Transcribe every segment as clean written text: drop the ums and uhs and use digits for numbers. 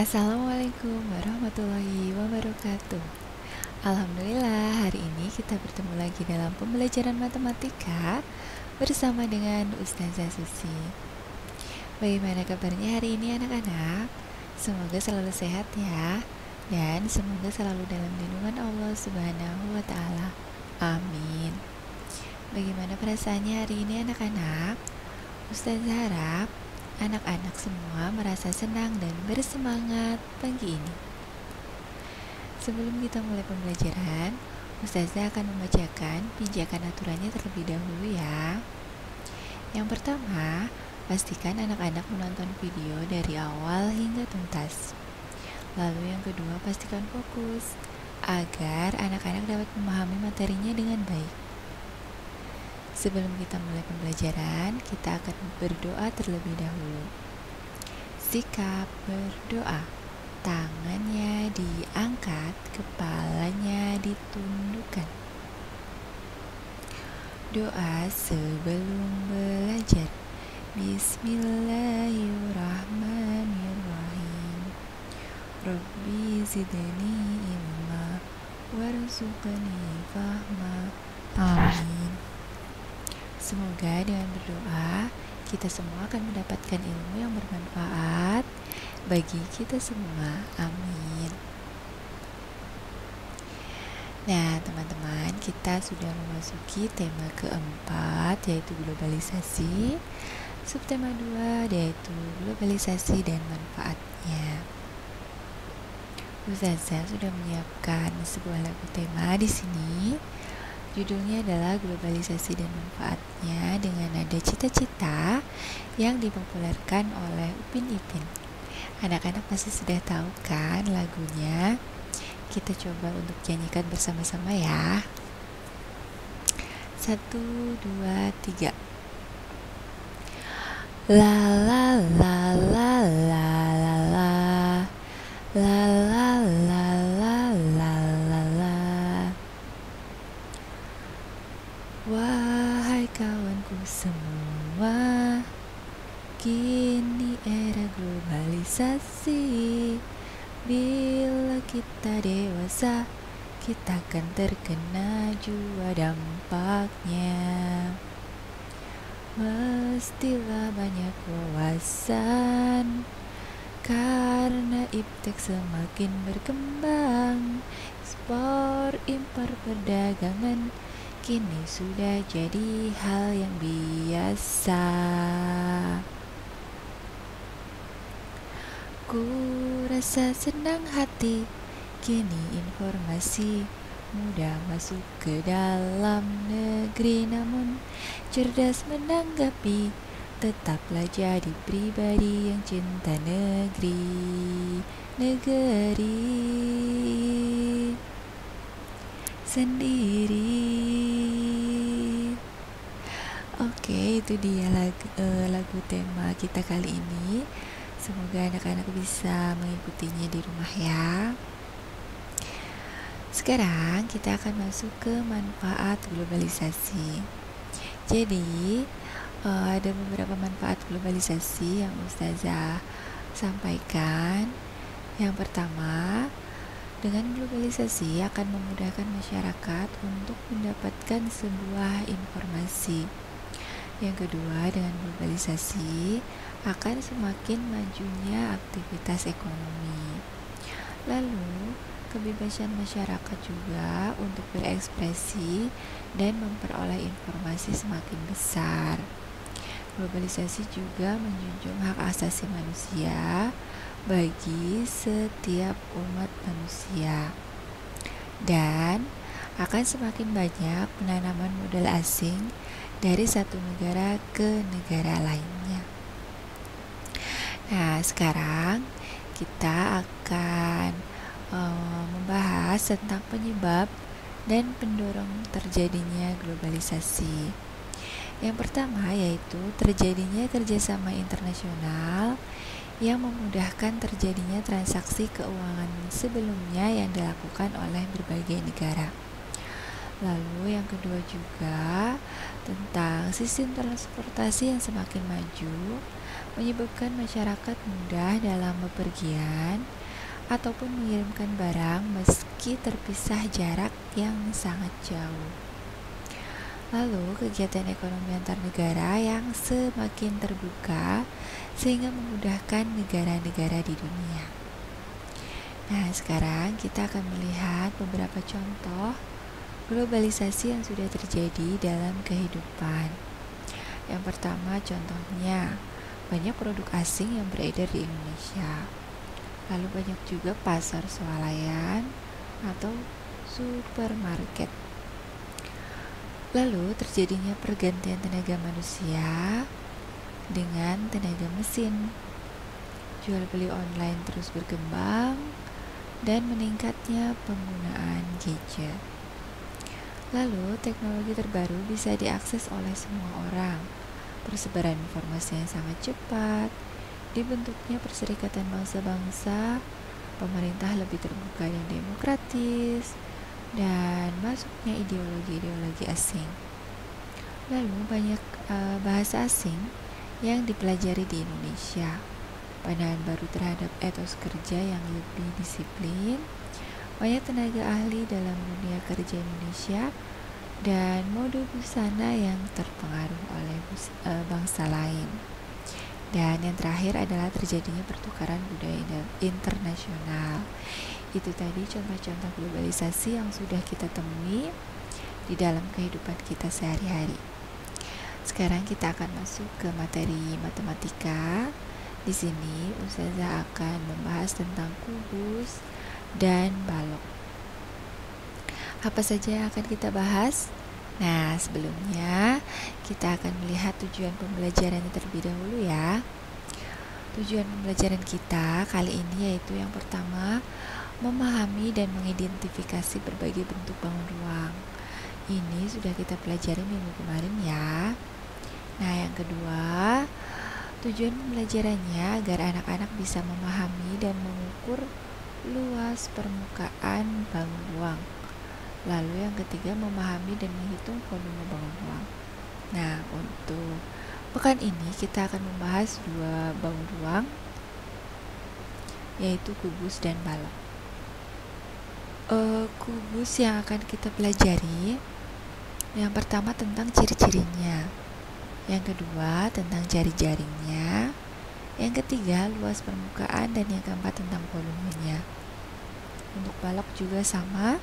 Assalamualaikum warahmatullahi wabarakatuh. Alhamdulillah, hari ini kita bertemu lagi dalam pembelajaran matematika bersama dengan Ustazah Susi. Bagaimana kabarnya hari ini anak-anak? Semoga selalu sehat ya, dan semoga selalu dalam lindungan Allah Subhanahu wa Ta'ala. Amin. Bagaimana perasaannya hari ini anak-anak? Ustazah harap anak-anak semua merasa senang dan bersemangat pagi ini. Sebelum kita mulai pembelajaran, Ustazah akan membacakan pijakan aturannya terlebih dahulu ya. Yang pertama, pastikan anak-anak menonton video dari awal hingga tuntas. Lalu yang kedua, pastikan fokus agar anak-anak dapat memahami materinya dengan baik. Sebelum kita mulai pembelajaran, kita akan berdoa terlebih dahulu. Sikap berdoa. Tangannya diangkat, kepalanya ditundukkan. Doa sebelum belajar. Bismillahirrahmanirrahim. Rabbi zidni ilma warzuqni fahma. Amin. Semoga dengan berdoa, kita semua akan mendapatkan ilmu yang bermanfaat bagi kita semua. Amin. Nah, teman-teman, kita sudah memasuki tema keempat, yaitu globalisasi. Subtema 2, yaitu globalisasi dan manfaatnya. Ustazah sudah menyiapkan sebuah lagu tema di sini. Judulnya adalah Globalisasi dan Manfaatnya dengan nada cita-cita yang dipopulerkan oleh Upin Ipin. Anak-anak pasti sudah tahu kan lagunya? Kita coba untuk nyanyikan bersama-sama ya. 1, 2, 3. La la la la la la la la la la la la la la. Wahai kawanku semua, kini era globalisasi. Bila kita dewasa, kita akan terkena jua dampaknya. Mestilah banyak wawasan, karena iptek semakin berkembang. Ekspor impor perdagangan kini sudah jadi hal yang biasa. Ku rasa senang hati, kini informasi mudah masuk ke dalam negeri. Namun cerdas menanggapi, tetaplah jadi pribadi yang cinta negeri sendiri. Oke, itu dia lagu tema kita kali ini. Semoga anak-anak bisa mengikutinya di rumah ya. Sekarang kita akan masuk ke manfaat globalisasi. Jadi ada beberapa manfaat globalisasi yang Ustazah sampaikan. Yang pertama, dengan globalisasi akan memudahkan masyarakat untuk mendapatkan sebuah informasi. Yang kedua, dengan globalisasi akan semakin majunya aktivitas ekonomi. Lalu, kebebasan masyarakat juga untuk berekspresi dan memperoleh informasi semakin besar. Globalisasi juga menjunjung hak asasi manusia bagi setiap umat manusia, dan akan semakin banyak penanaman modal asing dari satu negara ke negara lainnya. Nah, sekarang kita akan membahas tentang penyebab dan pendorong terjadinya globalisasi. Yang pertama yaitu terjadinya kerjasama internasional yang memudahkan terjadinya transaksi keuangan sebelumnya yang dilakukan oleh berbagai negara. Lalu yang kedua juga tentang sistem transportasi yang semakin maju, menyebabkan masyarakat mudah dalam bepergian ataupun mengirimkan barang meski terpisah jarak yang sangat jauh. Lalu, kegiatan ekonomi antar negara yang semakin terbuka sehingga memudahkan negara-negara di dunia. Nah, sekarang kita akan melihat beberapa contoh globalisasi yang sudah terjadi dalam kehidupan. Yang pertama, contohnya, banyak produk asing yang beredar di Indonesia. Lalu banyak juga pasar swalayan atau supermarket. Lalu terjadinya pergantian tenaga manusia dengan tenaga mesin. Jual beli online terus berkembang dan meningkatnya penggunaan gadget. Lalu teknologi terbaru bisa diakses oleh semua orang. Persebaran informasi yang sangat cepat, dibentuknya perserikatan bangsa-bangsa, pemerintah lebih terbuka dan demokratis, dan masuknya ideologi-ideologi asing. Lalu banyak bahasa asing yang dipelajari di Indonesia. Pandangan baru terhadap etos kerja yang lebih disiplin, banyak tenaga ahli dalam dunia kerja Indonesia, dan mode busana yang terpengaruh oleh bangsa lain. Dan yang terakhir adalah terjadinya pertukaran budaya internasional. Itu tadi contoh-contoh globalisasi yang sudah kita temui di dalam kehidupan kita sehari-hari. Sekarang kita akan masuk ke materi matematika. Di sini Ustazah akan membahas tentang kubus dan balok. Apa saja yang akan kita bahas? Nah, sebelumnya kita akan melihat tujuan pembelajarannya terlebih dahulu ya. Tujuan pembelajaran kita kali ini yaitu yang pertama, memahami dan mengidentifikasi berbagai bentuk bangun ruang. Ini sudah kita pelajari minggu kemarin ya. Nah, yang kedua, tujuan pembelajarannya agar anak-anak bisa memahami dan mengukur luas permukaan bangun ruang. Lalu yang ketiga, memahami dan menghitung volume bangun ruang. Nah, untuk pekan ini kita akan membahas dua bangun ruang, yaitu kubus dan balok. Kubus yang akan kita pelajari, yang pertama tentang ciri-cirinya, yang kedua tentang jari-jarinya, yang ketiga luas permukaan, dan yang keempat tentang volumenya. Untuk balok juga sama,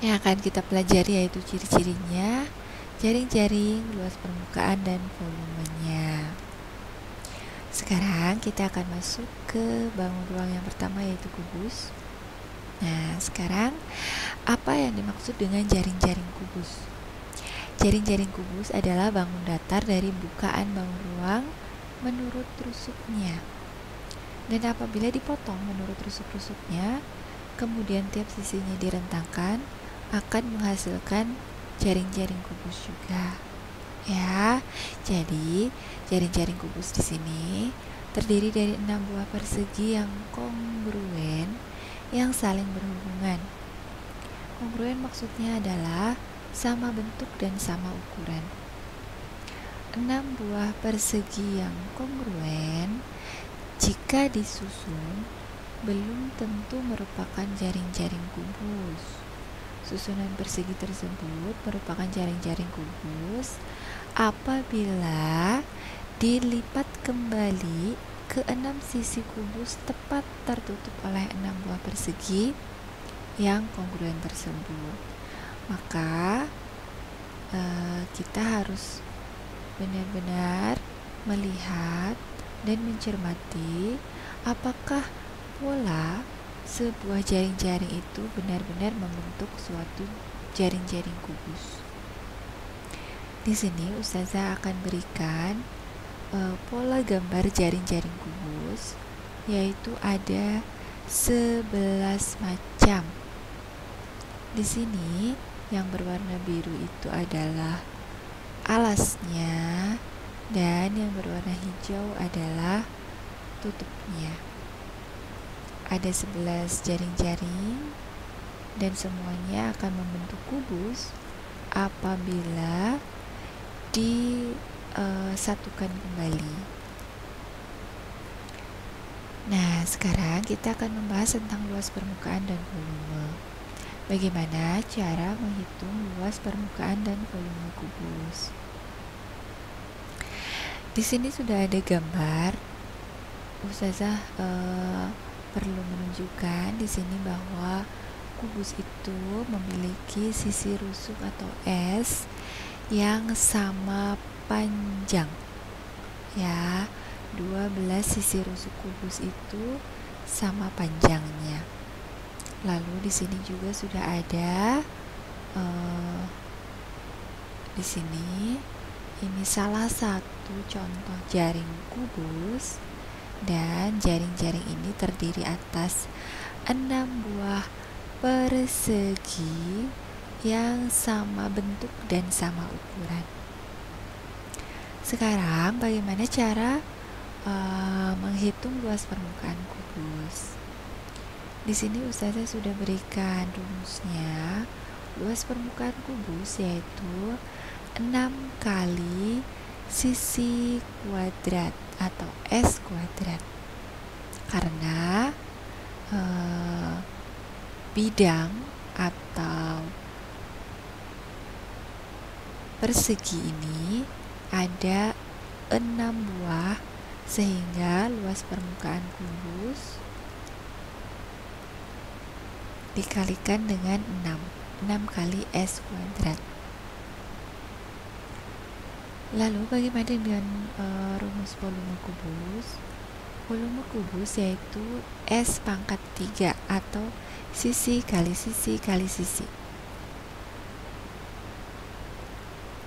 yang akan kita pelajari yaitu ciri-cirinya, jaring-jaring, luas permukaan, dan volumenya. Sekarang kita akan masuk ke bangun ruang yang pertama yaitu kubus. Nah, sekarang apa yang dimaksud dengan jaring-jaring kubus? Jaring-jaring kubus adalah bangun datar dari bukaan bangun ruang menurut rusuknya. Dan apabila dipotong menurut rusuk-rusuknya, kemudian tiap sisinya direntangkan, akan menghasilkan jaring-jaring kubus juga. Ya, jadi jaring-jaring kubus di sini terdiri dari 6 buah persegi yang kongruen yang saling berhubungan. Kongruen maksudnya adalah sama bentuk dan sama ukuran. 6 buah persegi yang kongruen jika disusun belum tentu merupakan jaring-jaring kubus. Susunan persegi tersebut merupakan jaring-jaring kubus apabila dilipat kembali ke 6 sisi kubus tepat tertutup oleh 6 buah persegi yang kongruen tersebut. Maka kita harus benar-benar melihat dan mencermati apakah pola sebuah jaring-jaring itu benar-benar membentuk suatu jaring-jaring kubus. Di sini Ustazah akan berikan pola gambar jaring-jaring kubus, yaitu ada 11 macam. Di sini yang berwarna biru itu adalah alasnya, dan yang berwarna hijau adalah tutupnya. Ada 11 jaring-jaring dan semuanya akan membentuk kubus apabila satukan kembali. Nah, sekarang kita akan membahas tentang luas permukaan dan volume. Bagaimana cara menghitung luas permukaan dan volume kubus? Di sini sudah ada gambar. Ustazah perlu menunjukkan di sini bahwa kubus itu memiliki sisi rusuk atau S yang sama panjang, ya. 12 sisi rusuk kubus itu sama panjangnya. Lalu di sini juga sudah ada di sini ini salah satu contoh jaring kubus, dan jaring-jaring ini terdiri atas 6 buah persegi yang sama bentuk dan sama ukuran. Sekarang bagaimana cara menghitung luas permukaan kubus? Di sini Ustazah sudah berikan rumusnya. Luas permukaan kubus yaitu 6 kali sisi kuadrat atau S kuadrat, karena bidang atau persegi ini ada 6 buah, sehingga luas permukaan kubus dikalikan dengan 6 kali S kuadrat. Lalu bagaimana dengan rumus volume kubus? Volume kubus yaitu S pangkat 3 atau sisi kali sisi kali sisi.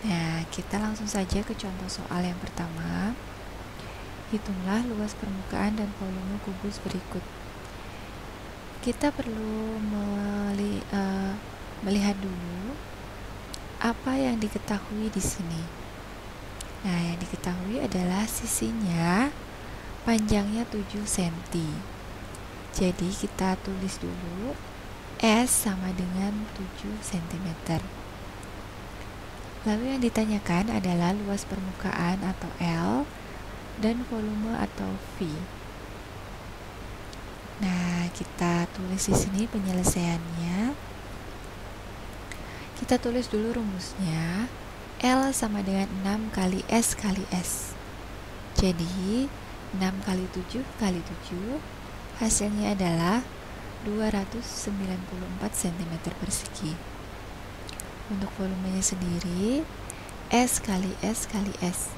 Nah, kita langsung saja ke contoh soal yang pertama. Hitunglah luas permukaan dan volume kubus berikut. Kita perlu melihat dulu apa yang diketahui di sini. Nah, yang diketahui adalah sisinya panjangnya 7 cm. Jadi kita tulis dulu S sama dengan 7 cm. Lalu yang ditanyakan adalah luas permukaan atau L dan volume atau V. Nah, kita tulis di sini penyelesaiannya. Kita tulis dulu rumusnya. L sama dengan 6 kali S kali S. Jadi 6 kali 7 kali 7 hasilnya adalah 294 cm persegi. Untuk volumenya sendiri S kali S kali S,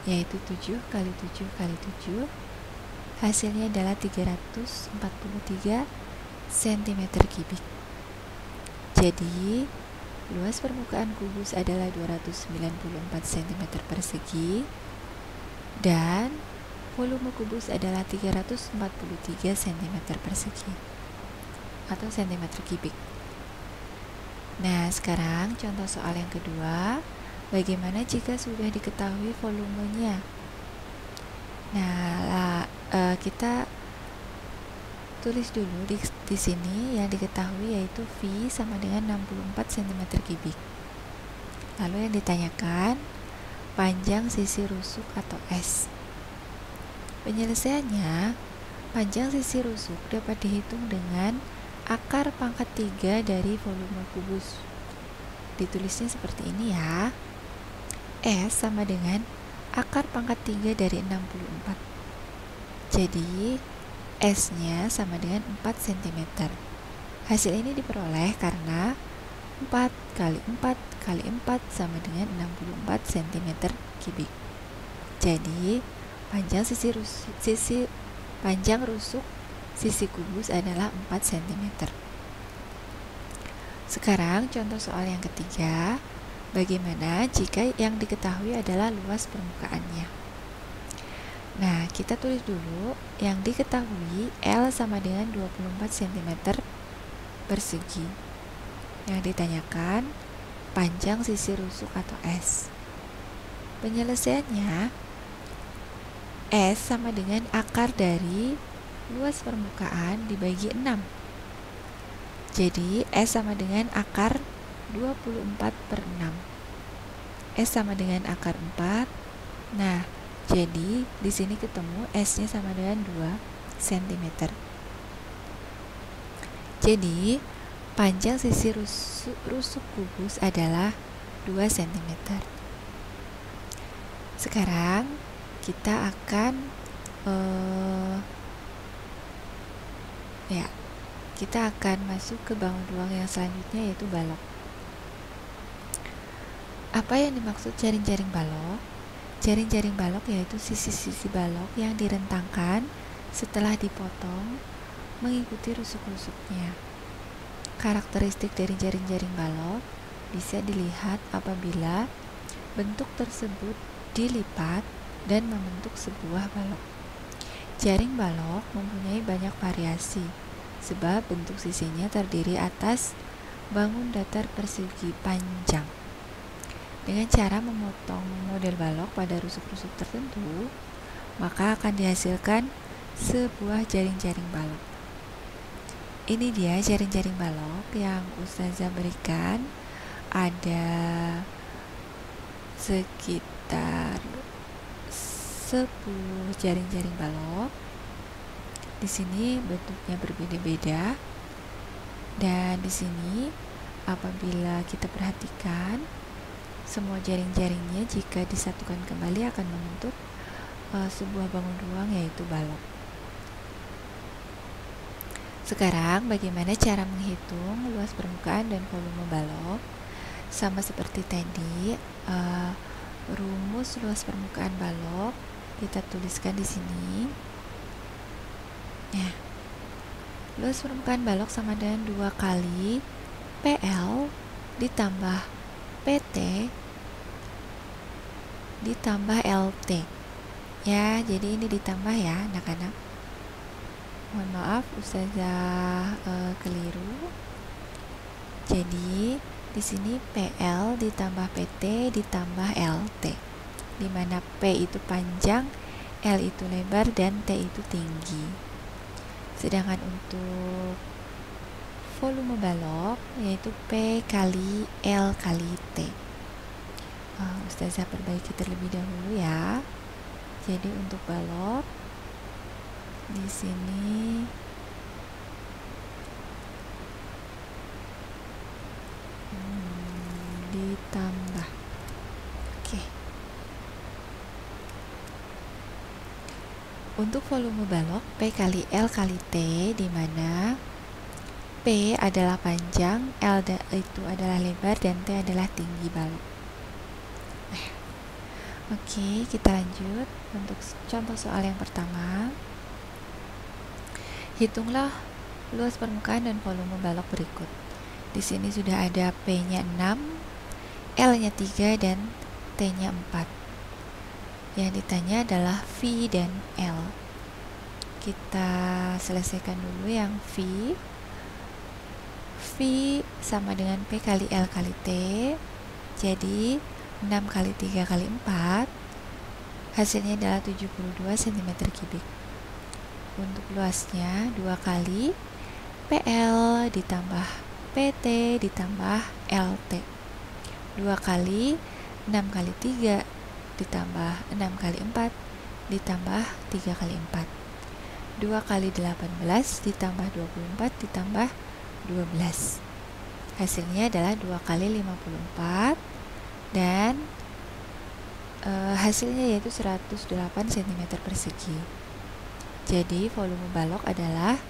yaitu 7 kali 7 kali 7, hasilnya adalah 343 cm kubik. Jadi luas permukaan kubus adalah 294 cm persegi dan volume kubus adalah 343 cm persegi atau cm kubik. Nah, sekarang contoh soal yang kedua. Bagaimana jika sudah diketahui volumenya? Nah, kita tulis dulu di sini yang diketahui yaitu V sama dengan 64 cm kubik. Lalu yang ditanyakan panjang sisi rusuk atau S. Penyelesaiannya, panjang sisi rusuk dapat dihitung dengan akar pangkat 3 dari volume kubus. Ditulisnya seperti ini ya. S sama dengan akar pangkat 3 dari 64. Jadi S-nya sama dengan 4 cm. Hasil ini diperoleh karena 4 kali 4 kali 4 sama dengan 64 cm kubik. Jadi panjang panjang rusuk sisi kubus adalah 4 cm. Sekarang contoh soal yang ketiga. Bagaimana jika yang diketahui adalah luas permukaannya? Nah, kita tulis dulu yang diketahui L sama dengan 24 cm persegi. Yang ditanyakan panjang sisi rusuk atau S. Penyelesaiannya, S sama dengan akar dari luas permukaan dibagi 6. Jadi S sama dengan akar 24/6. S sama dengan akar 4. Nah, jadi di sini ketemu S-nya sama dengan 2 cm. Jadi, panjang sisi rusuk kubus adalah 2 cm. Sekarang kita akan kita akan masuk ke bangun ruang yang selanjutnya, yaitu balok. Apa yang dimaksud jaring-jaring balok? Jaring-jaring balok yaitu sisi-sisi balok yang direntangkan setelah dipotong mengikuti rusuk-rusuknya. Karakteristik dari jaring-jaring balok bisa dilihat apabila bentuk tersebut dilipat dan membentuk sebuah balok. Jaring balok mempunyai banyak variasi sebab bentuk sisinya terdiri atas bangun datar persegi panjang. Dengan cara memotong model balok pada rusuk-rusuk tertentu, maka akan dihasilkan sebuah jaring-jaring balok. Ini dia jaring-jaring balok yang Ustazah berikan. Ada sekitar 10 jaring-jaring balok. Di sini bentuknya berbeda-beda. Dan di sini apabila kita perhatikan, semua jaring-jaringnya jika disatukan kembali akan membentuk sebuah bangun ruang, yaitu balok. Sekarang bagaimana cara menghitung luas permukaan dan volume balok? Sama seperti tadi, rumus luas permukaan balok kita tuliskan di sini. Ya, luas permukaan balok sama dengan 2 kali PL ditambah PT ditambah LT. Ya, jadi ini ditambah ya, anak-anak. Mohon maaf, Ustazah keliru. Jadi di sini PL ditambah PT ditambah LT, di mana P itu panjang, L itu lebar, dan T itu tinggi. Sedangkan untuk volume balok yaitu P kali L kali T. Ustazah perbaiki terlebih dahulu ya. Jadi untuk balok di sini ditambah. Oke. Untuk volume balok P kali L kali T, di mana P adalah panjang, L itu adalah lebar, dan T adalah tinggi balok. Oke, kita lanjut untuk contoh soal yang pertama. Hitunglah luas permukaan dan volume balok berikut. Di sini sudah ada P-nya 6, L-nya 3, dan T-nya 4. Yang ditanya adalah V dan L. Kita selesaikan dulu yang V. V sama dengan P kali L kali T. Jadi 6 kali 3 kali 4, hasilnya adalah 72 cm3. Untuk luasnya 2 kali PL ditambah PT ditambah LT. 2 kali 6 kali 3 ditambah 6 kali 4 ditambah 3 kali 4. 2 kali 18 ditambah 24 ditambah 12. Hasilnya adalah 2 kali 54, dan hasilnya yaitu 108 cm persegi. Jadi volume balok adalah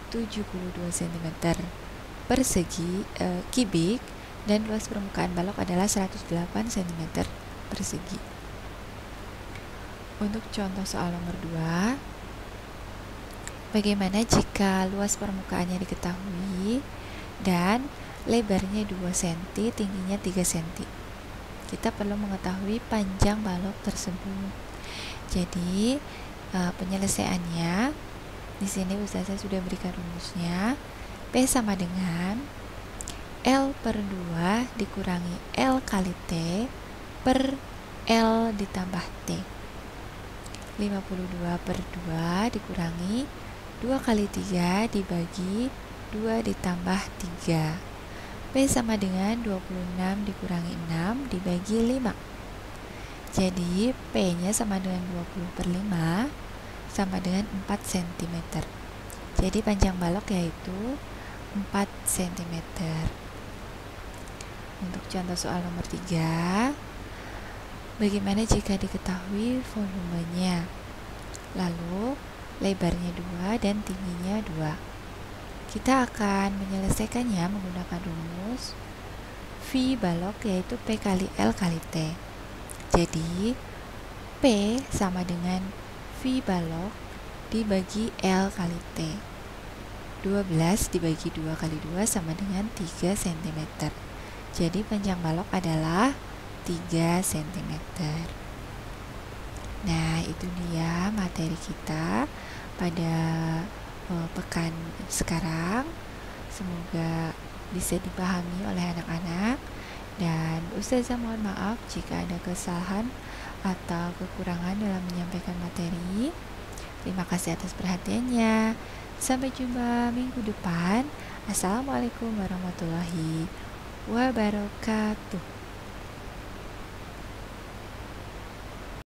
72 cm persegi kubik, dan luas permukaan balok adalah 108 cm persegi. Untuk contoh soal nomor 2, bagaimana jika luas permukaannya diketahui dan lebarnya 2 cm, tingginya 3 cm? Kita perlu mengetahui panjang balok tersebut. Jadi penyelesaiannya di sini Ustazah sudah berikan rumusnya. P sama dengan L per 2 dikurangi L kali T per L ditambah T. 52 per 2 dikurangi 2 kali 3 dibagi 2 ditambah 3. P sama dengan 26 dikurangi 6 dibagi 5. Jadi P-nya sama dengan 20/5 sama dengan 4 cm. Jadi panjang balok yaitu 4 cm. Untuk contoh soal nomor 3, bagaimana jika diketahui volumenya? Lalu lebarnya 2 dan tingginya 2. Kita akan menyelesaikannya menggunakan rumus V balok yaitu P kali L kali T. Jadi P sama dengan V balok dibagi L kali T. 12 dibagi 2 kali 2 sama dengan 3 cm. Jadi panjang balok adalah 3 cm. Nah, itu dia materi kita pada pekan sekarang. Semoga bisa dipahami oleh anak-anak, dan Ustazah mohon maaf jika ada kesalahan atau kekurangan dalam menyampaikan materi. Terima kasih atas perhatiannya. Sampai jumpa minggu depan. Assalamualaikum warahmatullahi wabarakatuh.